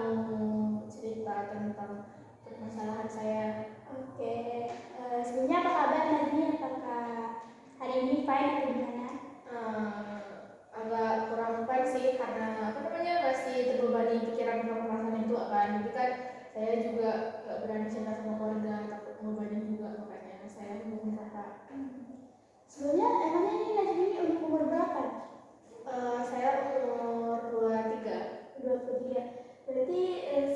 mau cerita tentang permasalahan saya. Oke, sebelumnya apa kabar Najmi? Apakah hari ini fine atau gimana? Agak kurang fine sih karena masih terbebani pikiran permasalahan itu kan. Jadi kan saya juga gak berani cerita sama keluarga, takut membebani juga, makanya saya hubungi kakak. Sebelumnya emangnya ini Najmi ini umur berapa? Saya umur 23. 23. Berarti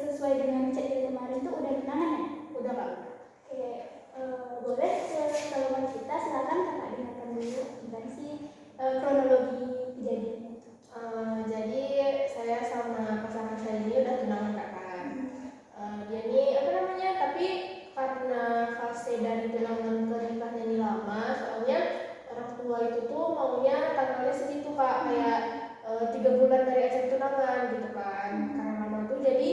sesuai dengan chat dari kemarin tuh udah tunangan ya? Udah Kak. Oke, boleh kalau mau cerita silakan kakak dengarkan dulu gimana sih kronologi kejadiannya itu. Jadi saya sama pasangan saya ini udah tunangan Kak kan. Dia ini tapi karena fase dari tunangan ke nikahnya ini lama, soalnya orang tua itu tuh maunya tanggalnya segitu Kak, kayak 3 bulan dari acara tunangan gitu kan. Karena lama tuh jadi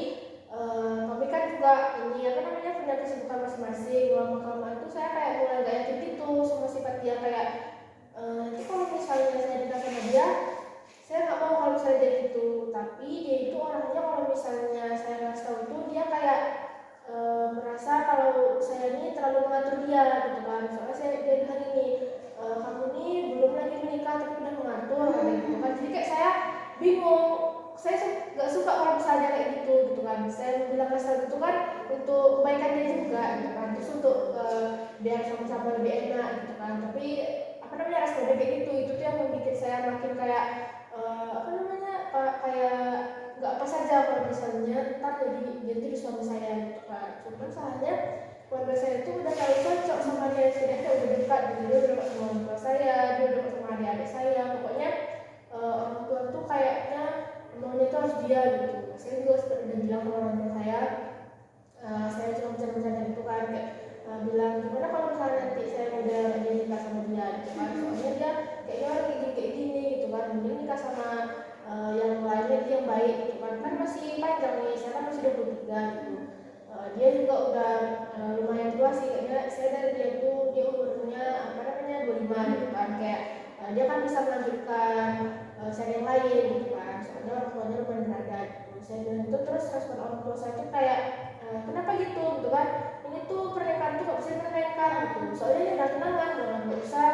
kami kan juga ini punya kesibukan masing-masing. Lama-lama itu saya kayak mulai gak yakin gitu sama sifat dia, kayak nanti kalau misalnya saya nikah sama dia, saya nggak mau kalau saya jadi gitu. Tapi dia itu orangnya kalau misalnya saya ngasih tahu itu, dia kayak merasa kalau saya ini terlalu mengatur dia gitu kan. Soalnya dia bilang ini, kamu ini belum lagi menikah tapi udah mengatur kayak gitu kan. Jadi kayak saya bingung, saya nggak suka kalau misalnya kayak gitu kan. Saya bilang kasar gitu kan untuk kebaikan dia juga gitu kan, terus untuk biar sama-sama lebih enak gitu kan. Tapi responnya kayak gitu, itu tuh yang membuat saya makin kayak kayak nggak apa saja kalau misalnya ntar jadi suami saya gitu kan. Cuman soalnya keluarga saya itu udah tahu cocok sama dia, setidaknya udah dekat gitu. Dia udah dekat sama orang tua saya, dia udah dekat sama adik-adik saya. Pokoknya orang tua tuh kayaknya maunya tuh harus dia gitu. Saya juga udah bilang ke orang tua saya cuma bercanda-bercanda itu kan, kayak bilang gimana kalau misalnya nanti saya udah jadi nikah sama dia gitu kan. Soalnya dia kayaknya orang kayak gini gitu kan, mending nikah sama yang lainnya yang baik gitu kan masih panjang nih, saya kan masih 23 gitu. Dia juga udah lumayan tua sih, kayaknya saya dari dia tuh dia umurnya 25 gitu kan, kayak dia kan bisa melanjutkan saya yang lain gitu kan, soalnya orang tuanya lumayan berada gitu. Saya bilang itu, terus respon orang tua saya tuh kayak kenapa gitu kan, ini tuh pernikahan tuh gak bisa dipermainkan gitu, soalnya ini udah tunangan, nggak usah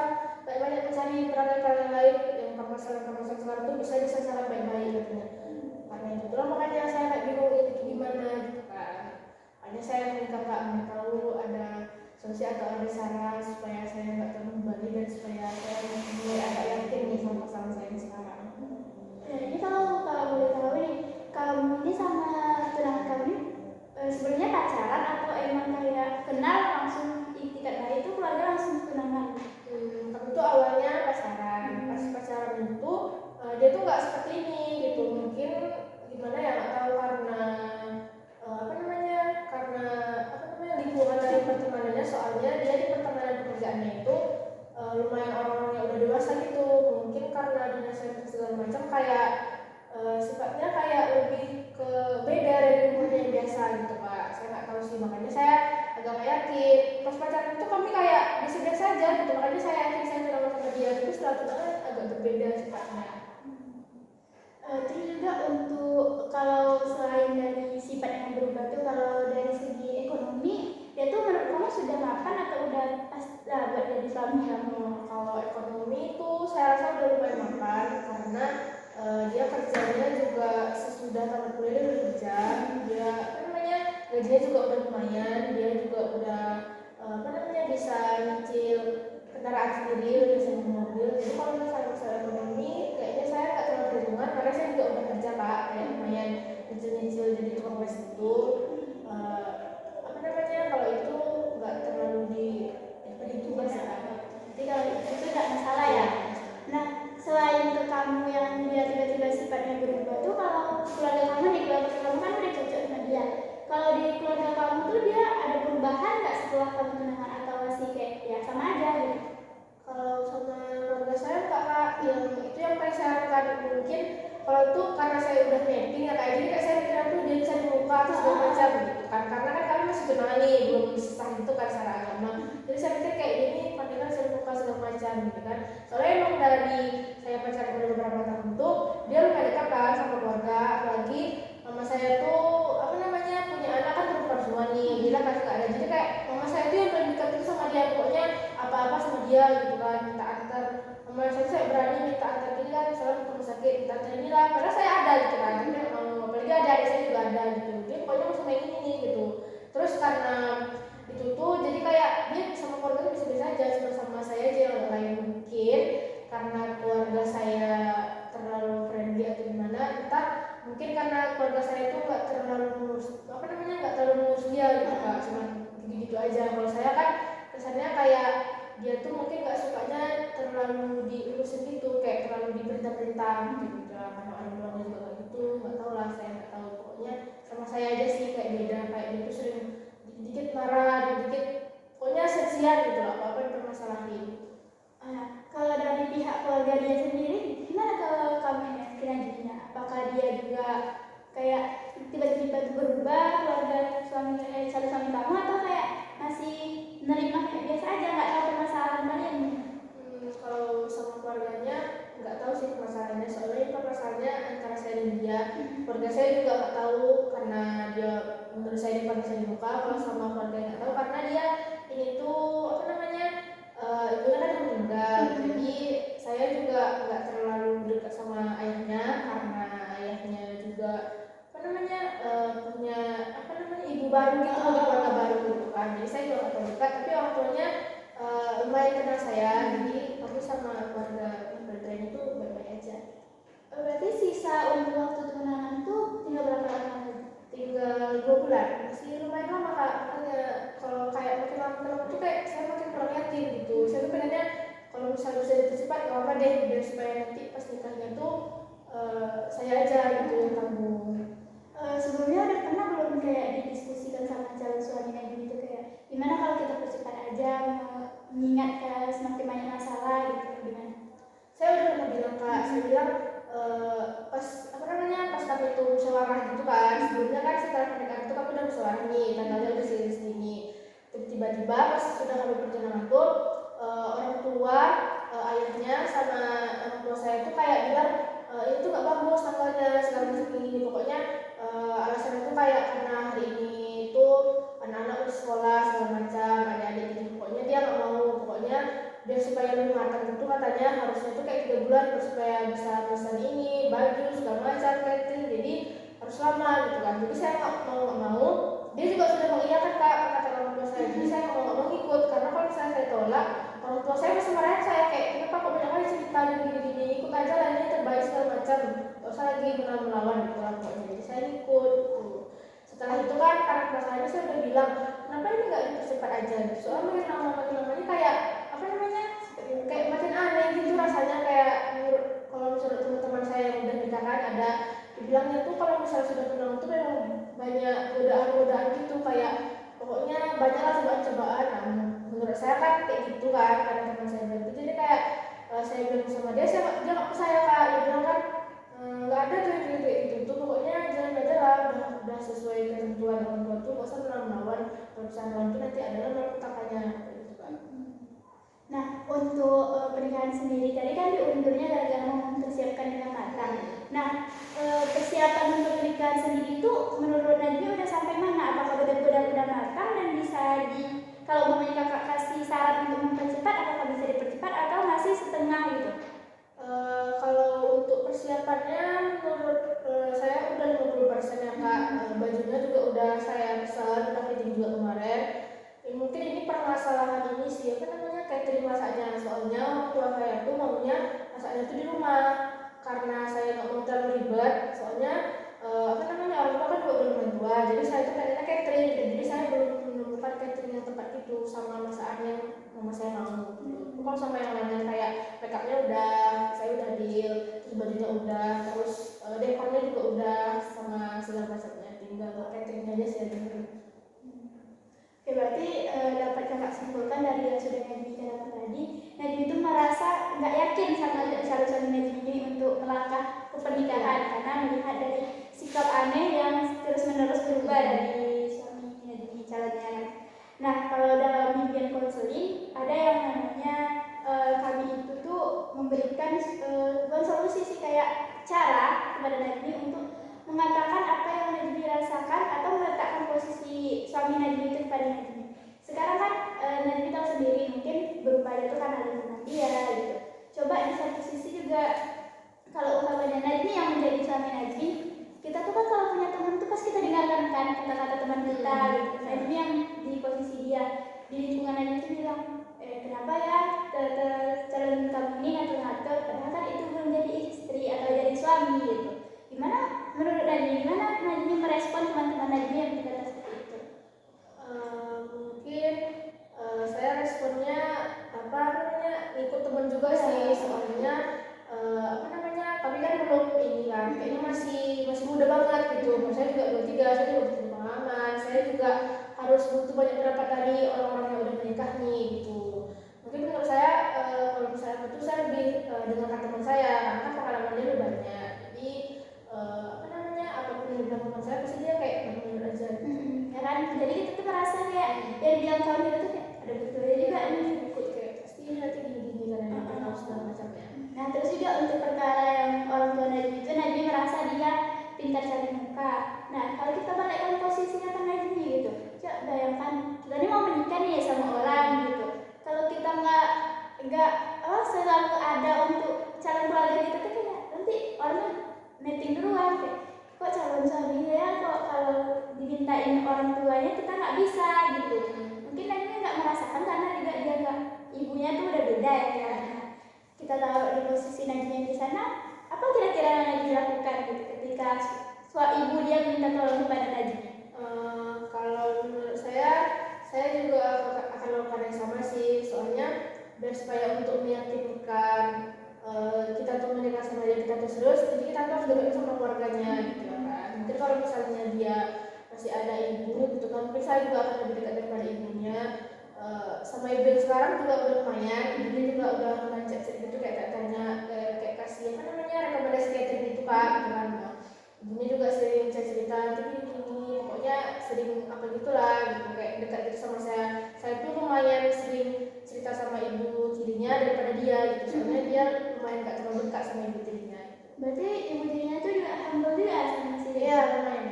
kayak banyak mencari perangai-perangai lain yang permasalahan sekarang tuh bisa diselesaikan baik-baik katanya. Karena itu tuh makanya saya kayak bingung ini gimana gitu kan. Hanya saya minta Kak tahu ada solusi atau ada saran supaya saya nggak terbebani dan supaya saya mulai agak yakin nih sama pasangan saya sekarang. Ini kalau boleh tahu nih, kamu ini sama tunangan kamu sebenarnya pacaran atau emang kayak kenal langsung itikat baik itu keluarga langsung tunangan? Kami tuh awalnya pacaran. Pas pacaran itu dia tuh nggak seperti ini gitu. Mungkin gimana ya, nggak tahu karena lingkungan dari pertemanannya. Soalnya dia di pertemanan pekerjaannya itu lumayan orang-orang yang udah dewasa gitu. Mungkin karena dinasihatin segala macam, kayak sifatnya kayak lebih ke beda dari lingkungan yang biasa gitu Pak. Saya nggak tahu sih, makanya saya agak gak yakin. Pas pacaran itu kami kayak biasa-biasa aja gitu, makanya saya yakin saya tunangan sama dia. Tapi setelah tunangan agak berbeda sifatnya. Terus juga untuk kalau selain dari sifat yang berubah tuh, kalau dari segi ekonomi dia tuh menurut kamu sudah mapan atau udah pas buat jadi suami kamu? Kalau ekonomi itu saya rasa udah lumayan mapan, karena dia kerjanya juga sesudah tamat kuliah dia udah kerja. Dia gajinya juga udah lumayan, dia juga udah bisa nyicil kendaraan sendiri, udah bisa nyicil mobil. Jadi kalau misalnya masalah ekonomi kayaknya saya nggak terlalu perhitungan, karena saya juga udah kerja Pak, kayak lumayan nyicil jadi tukang les itu. Kalau itu nggak terlalu diperhitungkan sih Pak. Jadi kalau itu nggak masalah ya. Nah, selain ke kamu yang dia tiba-tiba sifatnya berubah tuh, kalau keluarga kamu nih, keluarga kamu kan udah cocok sama dia. Kalau di keluarga kamu tuh dia ada perubahan nggak setelah kamu tunangan, atau masih kayak ya sama aja gitu? Kalau sama keluarga saya enggak Kak, yang itu yang paling saya harapkan. Mungkin kalau itu karena saya udah mapping ya kayak gini, kayak saya mikir tuh dia bisa dibuka atau segala macam gitu kan, karena kan kami masih tunangan nih, belum sah itu kan secara agama. Jadi saya pikir kayak gini pernikahan bisa dibuka segala macam gitu kan. Soalnya emang dari saya pacaran udah beberapa tahun tuh dia lumayan dekat kan sama keluarga, apalagi mama saya tuh Jadi kayak mama saya tuh yang paling dekat itu sama dia, pokoknya apa-apa sama dia gitu kan, minta antar. Mama saya berani minta antar gini kan, misalnya ke rumah sakit minta antar ini lah, padahal saya ada gitu kan, tapi apalagi ada adik saya juga ada gitu, dia pokoknya mau sama yang ini nih gitu. Terus karena itu tuh jadi kayak dia sama keluarga tuh bisa-bisa aja, cuma sama saya aja yang agak lain. Mungkin karena keluarga saya terlalu friendly atau gimana, entah mungkin karena keluarga saya itu nggak terlalu ngurus, apa namanya, nggak terlalu ngurus dia gitu kak, cuma gitu aja. Kalau saya kan kesannya kayak dia tuh mungkin nggak sukanya terlalu diurusin gitu, kayak terlalu diperintah-perintah gitu lah, karena orang tuanya juga kayak gitu, nggak tahu lah, saya nggak tahu, pokoknya sama saya aja sih kayak beda, kayak dia tuh sering dikit-dikit marah, dikit-dikit pokoknya sensian gitu lah, apa-apa dipermasalahin. Kalau dari pihak keluarga dia sendiri, gimana kalau kamu yang selanjutnya? Apakah dia juga kayak tiba-tiba berubah keluarga calon suami kamu, atau kayak masih menerima kayak biasa aja, nggak tahu permasalahan kalian? Kalau sama keluarganya nggak tahu sih permasalahannya, soalnya ini permasalahannya antara saya dan dia. Keluarga saya juga nggak tahu karena dia menurut saya dipanggil saya di muka. Kalau sama keluarga nggak tahu karena dia ini tuh apa namanya, ibunya kan meninggal, jadi saya juga nggak terlalu dekat sama ayahnya karena ayahnya juga apa namanya, punya apa namanya, ibu baru gitu, keluarga baru gitu kan, jadi saya juga nggak terlalu dekat, tapi orang tuanya lumayan kenal saya, jadi aku sama keluarga itu baik-baik aja. Berarti sisa untuk waktu tunangan tuh tinggal berapa lama lagi? Tinggal 2 bulan, masih lumayan lama kak. Makanya kalau kayak makin lama tuh kayak saya makin kurang yakin gitu. Saya tuh pengennya kalau misalnya bisa dipercepat nggak apa deh, biar supaya nanti pas nikahnya tuh saya aja gitu yang tanggung. Sebelumnya udah pernah belum kayak didiskusikan sama calon suaminya gitu, kayak gimana kalau kita percepat aja, mengingat kayak semakin banyak masalah gitu, gimana? Saya udah pernah bilang kak, saya bilang pas apa namanya, pas kami itu musyawarah gitu kan, sebelumnya kan setelah pernikahan itu kami udah musyawarah nih, tanggalnya udah segini. Tiba-tiba pas sudah kami pertunangan tuh orang tua, ayahnya sama orang tua saya tuh kayak bilang ini tuh gak bagus tanggalnya segala macam ini, pokoknya alasan itu kayak karena hari ini tuh anak-anak udah sekolah segala macam, adik-adik gitu, pokoknya dia nggak mau, pokoknya biar supaya lebih matang itu katanya harusnya tuh kayak 3 bulan supaya bisa pesan ini baju segala macam catering, jadi harus lama gitu kan. Jadi saya nggak mau, dia juga sudah mengiyakan kak kata orang tua saya, jadi saya nggak mau ikut, karena kalau misalnya saya tolak orang tua saya masih marahin saya kayak kenapa kok banyak kali cerita gini-gini, ikut aja lah ini terbaik segala macam, nggak usah lagi melawan gitu lah pokoknya. Jadi saya ikut gitu. Setelah itu kan karena masalahnya saya udah bilang kenapa ini nggak dipercepat aja gitu, soalnya makin lamanya kayak apa namanya, kayak makin aneh gitu rasanya, kayak kalau misalnya teman-teman saya yang udah nikah kan ada dibilangnya tuh kalau misalnya sudah tunangan tuh memang banyak godaan-godaan gitu, kayak pokoknya banyaklah cobaan-cobaan. Nah, menurut saya kan kayak gitu kan karena teman saya bilang gitu, jadi kayak saya bilang sama dia nggak percaya kak, dia bilang kan nggak ada tuh yang kayak gitu tuh, pokoknya jalan aja lah, udah sesuai ketentuan orang tua tuh, nggak usah melawan, kalau misalnya melawan tuh nanti adalah malapetakannya gitu kan. Nah, untuk pernikahan sendiri tadi kan diundurnya gara-gara mempersiapkan dengan matang. Nah, persiapan untuk pernikahan sendiri itu menurut Najmi udah sampai mana? Apakah benar-benar udah matang dan bisa kalau umpamanya kakak kasih saran untuk mempercepat, apakah bisa dipercepat atau masih setengah gitu? Kalau untuk persiapannya menurut saya udah 50% ya kak. Bajunya juga udah saya pesan, udah fitting juga kemarin. Mungkin ini permasalahan ini sih, apa namanya, catering masaknya, soalnya orang tua saya tuh maunya masaknya tuh di rumah karena saya nggak mau terlalu ribet, soalnya apa namanya, orang tua kan juga belum orang tua, jadi saya tuh pengennya catering, jadi saya belum menemukan catering yang tepat gitu sama masakan yang mama saya mau gitu. Kalau sama yang lainnya kayak makeupnya udah saya udah deal, terus bajunya udah, terus dekornya juga udah sama segala macamnya, tinggal cateringnya aja sih yang Oke, berarti dapat kakak simpulkan dari yang sudah Najmi bicarakan tadi, Najmi itu merasa nggak yakin sama calon suami Najmi ini untuk melangkah ke pernikahan karena melihat dari sikap aneh yang terus-menerus berubah dari suami Najmi calonnya. Nah, kalau dalam impian konseling ada yang namanya kami itu tuh memberikan bukan solusi sih, kayak cara kepada Najmi untuk mengatakan apa yang Najmi rasakan atau meletakkan posisi suami Najmi itu kepada Najmi. kan kata-kata teman kita gitu. Nah ini yang di posisi dia di lingkungan aja itu bilang kenapa ya calon kamu ini ngatur-ngatur padahal kan itu belum jadi istri atau jadi suami gitu. Gimana menurut Najmi, gimana Najmi merespon teman-teman Najmi yang berkata seperti itu? Mungkin saya responnya apa namanya ikut teman juga sih, soalnya kami kan belum ini kan, kayaknya masih muda banget gitu. Saya juga 23, saya juga butuh pengalaman, saya juga harus butuh banyak pendapat dari orang-orang yang udah menikah nih gitu. Mungkin menurut saya kalau misalnya itu saya lebih dengarkan teman saya karena pengalaman dia lebih banyak. Jadi apapun yang dibilang teman saya pasti dia kayak benar aja. Ya kan, jadi kita tuh merasa kayak yang bilang kawan kita tuh kayak ada betulnya juga nih, ikut kayak pasti nanti gini-gini karena tahu segala macamnya. Nah terus juga untuk perkara yang orang tua Najmi itu, Najmi merasa dia pintar cari muka. Nah kalau kita balikkan posisinya kan Najmi gitu, coba bayangkan kita ini mau menikah nih sama orang gitu, kalau kita nggak selalu ada untuk calon keluarga kita tuh kayak nanti orang netting duluan kayak kok calon suaminya ya kok kalau dimintain orang tuanya kita nggak bisa gitu. Mungkin Najmi nggak merasakan karena juga dia nggak, ibunya tuh udah beda ya kan. Kita taruh di posisi Najmi di sana, apa kira-kira yang Najmi lakukan gitu ketika ibu dia minta tolong kepada Najmi? Kalau menurut saya juga akan melakukan yang sama sih, soalnya biar supaya untuk meyakinkan kita tuh menikah sama dia kita tuh serius, jadi kita tuh harus dekat sama keluarganya gitu kan. Mungkin kalau misalnya dia masih ada ibu gitu kan, mungkin saya juga akan lebih dekat daripada ibunya. Sama ibu yang sekarang juga udah lumayan, ibunya juga udah chat gitu kayak tanya kayak kasih rekomendasi catering gitu kan. Ibunya juga sering cerita gini, pokoknya sering apa gitulah gitu, kayak dekat gitu sama saya tuh lumayan sering cerita sama ibu tirinya daripada dia gitu, soalnya dia lumayan gak terlalu dekat sama ibu tirinya gitu. Berarti ibu tirinya tuh juga humble juga sama si Iya lumayan.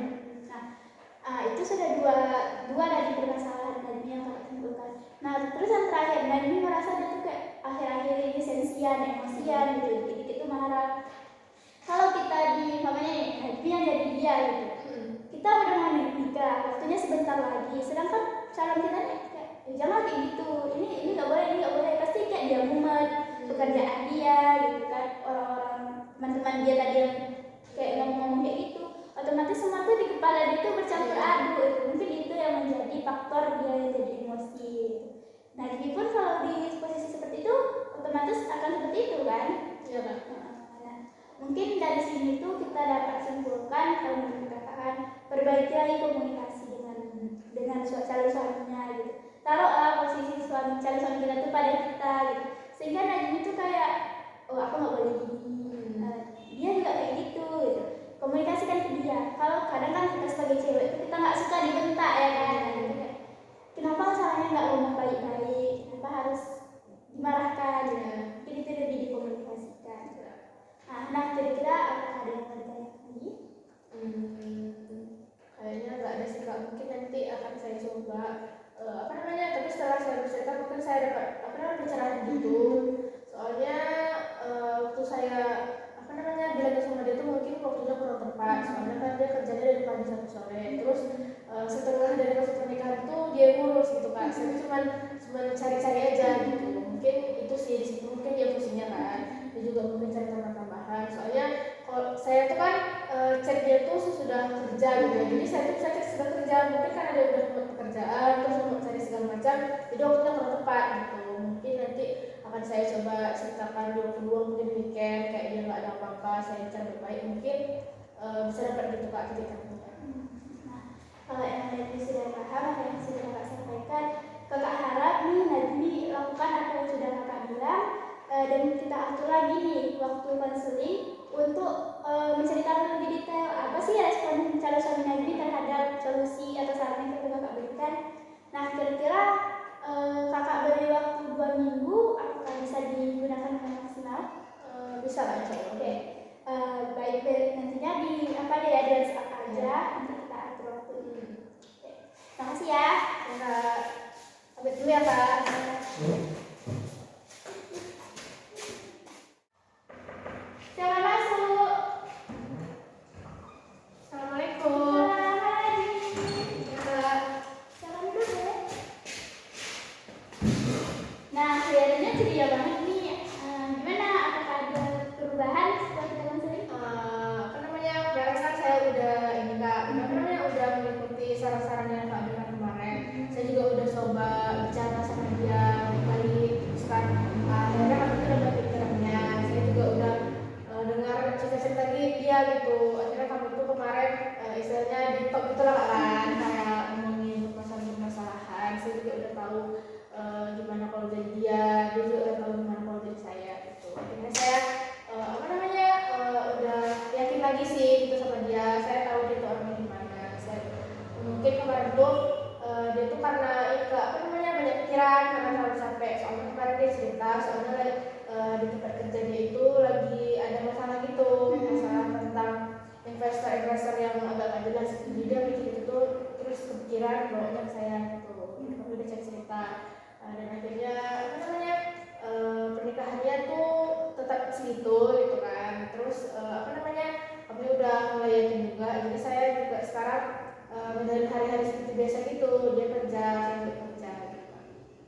Nah itu sudah dua dari permasalahan Najmi yang kakak simpulkan. Nah terus yang terakhir, Najmi merasa dia tuh kayak akhir-akhir ini sensian, emosian gitu, dikit-dikit tuh marah. Kalau kita di mamanya nih, Najmi yang jadi dia gitu, kita udah mau nikah, waktunya sebentar lagi, sedangkan calon kita nih kayak jangan kayak gitu, ini nggak boleh, pasti kayak dia mumet, pekerjaan dia gitu kan, orang-orang teman-teman dia tadi yang kayak ngomong kayak gitu, otomatis semua tuh di kepala dia tuh bercampur aduk gitu. Mungkin itu yang menjadi faktor dia yang jadi emosi gitu. Nah jadi pun kalau di posisi seperti itu otomatis akan seperti itu kan. Iya kan. Nah, mungkin dari sini tuh kita dapat simpulkan kalau menurut kakak, perbaiki lagi komunikasi dengan calon suaminya gitu. Taruhlah posisi calon suami kita tuh pada kita gitu, sehingga Najmi tuh kayak oh aku nggak boleh gini, dia juga kayak gitu. Komunikasikan ke dia. Kalau kadang kan kita sebagai cewek itu kita nggak suka dibentak ya kan, kenapa salahnya nggak ngomong baik-baik, kenapa harus dimarahkan ya. Mungkin itu lebih dikomunikasikan. Nah kira-kira apakah ada yang mau ditanya lagi? Kayaknya nggak ada sih kak, mungkin nanti akan saya coba tapi setelah saya bercerita mungkin saya dapat pencerahan gitu, soalnya waktu saya bilang sama dia tuh mungkin waktunya kurang tepat, soalnya kan dia kerjanya dari pagi sampai sore, terus setengah dari masa pernikahan tuh dia ngurus gitu kak, saya cuma cari-cari aja gitu, mungkin itu sih di situ mungkin dia pusingnya kan, dia juga mungkin cari tambahan, soalnya kalau saya tuh kan chat dia tuh sudah kerja gitu ya, jadi saya tuh bisa chat sudah kerja, mungkin kan ada udah pekerjaan terus mau cari segala macam, jadi waktunya kurang tepat gitu. Mungkin nanti akan saya coba ceritakan di waktu luang, mungkin weekend kayak dia nggak ada apa-apa, saya cara baik mungkin bisa dapat gitu kak titik-titiknya. Nah kalau yang Najmi sudah paham apa yang sudah kakak sampaikan, kakak harap nih Najmi lakukan apa yang sudah kakak bilang, dan kita atur lagi nih waktu konseling untuk menceritakan lebih detail apa sih respon calon suami Najmi terhadap solusi atau saran yang kakak berikan. Nah kira-kira kakak beri waktu 2 minggu, apakah bisa digunakan dengan maksimal? Bisa lah insya Allah. Oke. Baik, nantinya di apa ya di WhatsApp aja, nanti kita atur waktu ini. Oke. Terima kasih ya. Kak, pamit dulu ya kak. Silakan masuk. Assalamualaikum. Selamat pagi. udah mengikuti saran-saran yang Kak bilang kemarin. Saya juga udah coba bicara sama dia baik, terus kan akhirnya kami tuh dapat pikirannya. Saya juga udah dengar cerita-cerita dia gitu. Akhirnya kami tuh kemarin istilahnya di top gitu lah kan, kayak ngomongin permasalahan-permasalahan. Saya juga udah tahu gimana kalau jadi dia juga udah tahu gimana kalau jadi saya gitu. Akhirnya saya udah yakin lagi sih gitu sama dia. Saya tahu dia tuh orangnya gimana. Mungkin kemarin tuh dia tuh karena banyak pikiran, karena terlalu capek. Soalnya kemarin dia cerita soalnya di tempat kerja dia itu lagi ada masalah gitu, masalah tentang investor yang agak gak jelas. Jadi dia mikir itu terus kepikiran bawanya ke saya gitu. Kami udah cerita dan akhirnya pernikahannya tuh tetap segitu gitu kan. Terus kami udah mulai yakin juga. Jadi saya juga sekarang menjalani hari-hari seperti biasa gitu. Dia kerja, saya juga kerja gitu.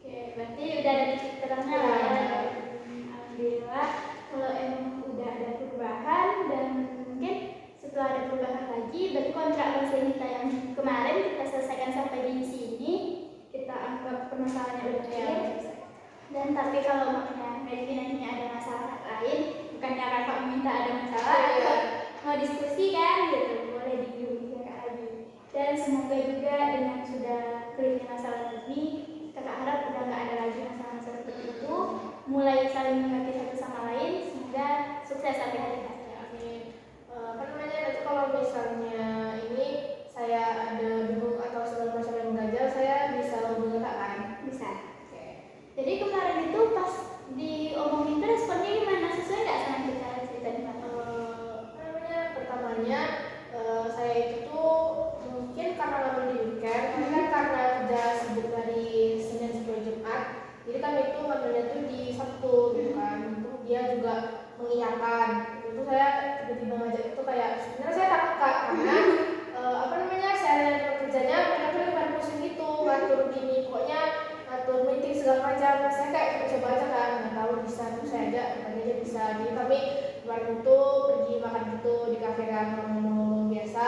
Oke, berarti udah ada titik terangnya lah ya. Alhamdulillah kalau emang udah ada perubahan, dan mungkin setelah ada perubahan lagi, berarti kontrak bahasa kita yang kemarin kita selesaikan sampai di sini, kita anggap permasalahannya udah clear. Dan tapi kalau makanya nantinya ada masalah lain, bukannya kakak minta ada masalah, mau diskusi kan gitu, boleh dihubungi kakak lagi. Dan semoga juga dengan sudah clearnya masalah ini, kakak harap udah nggak ada lagi masalah-masalah seperti itu, mulai saling mengerti satu sama lain, semoga sukses sampai hari ini. Amin. Nanti kalau misalnya ini saya ada bingung atau segala macam yang mengganjal, saya bisa hubungi kak kan? Bisa. Jadi kemarin itu pas diomongin itu responnya gimana? Sesuai nggak sama cerita di mana? Pertamanya saya itu tuh mungkin karena lama di weekend, karena kerja sibuk dari Senin sampai Jumat, jadi kami itu ngambilnya tuh di Sabtu gitu kan. Itu dia juga mengiyakan. Itu saya tiba-tiba ngajak itu kayak sebenarnya saya takut kak, karena saya lihat kerjanya mereka tuh lagi pusing gitu, ngatur gini, pokoknya ngatur meeting segala macam. Saya kayak coba aja kan, nggak tahu bisa tuh saya aja, katanya aja bisa. Jadi kami kemarin itu pergi makan gitu di kafe kan, ngomong-ngomong biasa.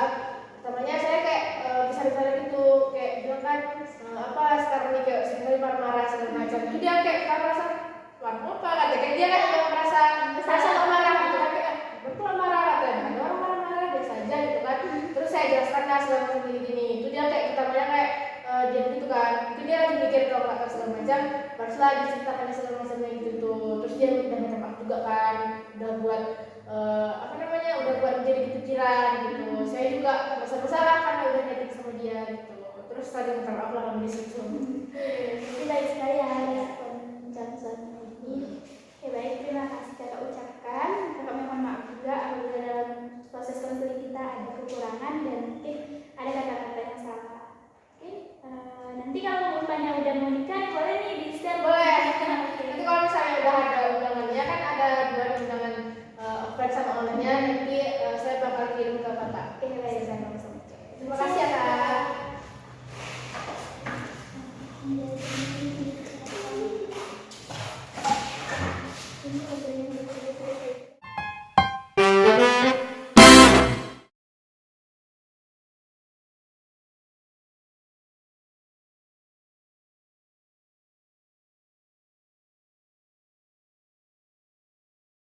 Pertamanya saya kayak bisa gitu, kayak bilang kan sekarang nih kayak sekali marah-marah segala macam. Itu dia kayak merasa apa kata kayak dia kan udah merasa marah gitu kan, kayak betul marah katanya, ada orang marah-marah biasa aja gitu kan. Terus saya jelaskan lah segala macam gini-gini. Itu dia kayak pertamanya kayak dia gitu kan, mungkin dia lagi mikir kalau kata segala macam, baru lagi ceritakan segala macamnya gitu tuh. Terus dia udah minta maaf juga kan, udah buat udah buat jadi kepikiran gitu. Saya juga merasa bersalah karena udah nyakitin sama dia gitu. Terus tadi minta maaf lah kami di situ. Jadi baik sekali ya respon jam-jam ini. Oke baik, terima kasih kakak ucapkan. Kakak mohon maaf juga apabila dalam proses konseling kita ada kekurangan dan mungkin ada kata-kata yang salah. Nanti kalau bapaknya udah mau nikah boleh nih di share. Boleh. Nanti kalau misalnya udah ada undangannya kan ada 2 undangan offline sama online-nya, nanti saya bakal kirim ke bapak. Oke, baik. Terima kasih ya kak.